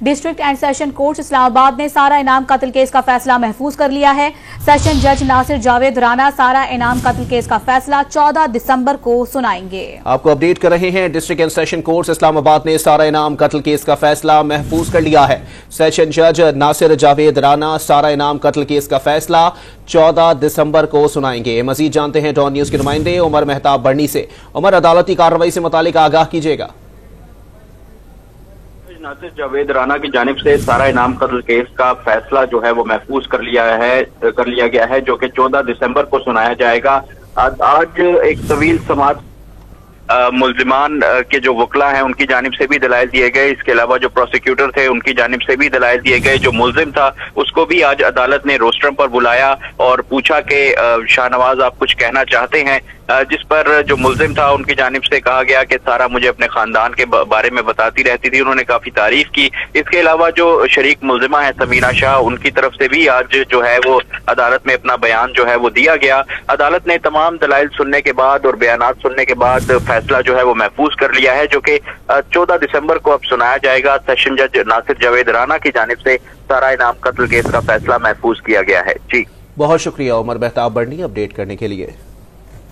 District and session court Islamabad ने सारा इनाम कत्ल केस का फैसला महफूज कर लिया है। सेशन जज नासिर जावेद राना सारा इनाम कत्ल केस का फैसला 14 दिसंबर को सुनाएंगे। आपको अपडेट कर रहे हैं, district and session court Islamabad ने सारा इनाम कत्ल केस का फैसला महफूज कर लिया है। सेशन जज नासिर जावेद राना सारा इनाम कत्ल केस का फैसला 14 दिसंबर को सुनाएंगे। मजीद जानते हैं डॉन न्यूज के नुमाइंदे उमर मेहताब बर्नी से। उमर, अदालती कार्रवाई से मुतालिक आगाह कीजिएगा। नासिर जावेद राना की जानिब से सारा इनाम कत्ल केस का फैसला जो है वो महफूज कर लिया गया है, जो कि 14 दिसंबर को सुनाया जाएगा। आज एक तवील समात मुल्जिमान के जो वकला हैं उनकी जानिब से भी दलाइल दिए गए। इसके अलावा जो प्रोसिक्यूटर थे उनकी जानिब से भी दलाइल दिए गए। जो मुल्जिम था उसको भी आज अदालत ने रोस्ट्रम पर बुलाया और पूछा कि शाहनवाज आप कुछ कहना चाहते हैं, जिस पर जो मुल्जिम था उनकी जानिब से कहा गया कि सारा मुझे अपने खानदान के बारे में बताती रहती थी। उन्होंने काफी तारीफ की। इसके अलावा जो शरीक मुल्जिमा है समीना शाह, उनकी तरफ से भी आज जो है वो अदालत में अपना बयान जो है वो दिया गया। अदालत ने तमाम दलाइल सुनने के बाद और बयानात सुनने के बाद फैसला जो है वो महफूज कर लिया है, जो कि 14 दिसंबर को अब सुनाया जाएगा। सेशन जज नासिर जावेद राना की जानिब से सारा इनाम कत्ल केस का फैसला महफूज किया गया है। जी, बहुत शुक्रिया उमर मेहताब बर्नी अपडेट करने के लिए।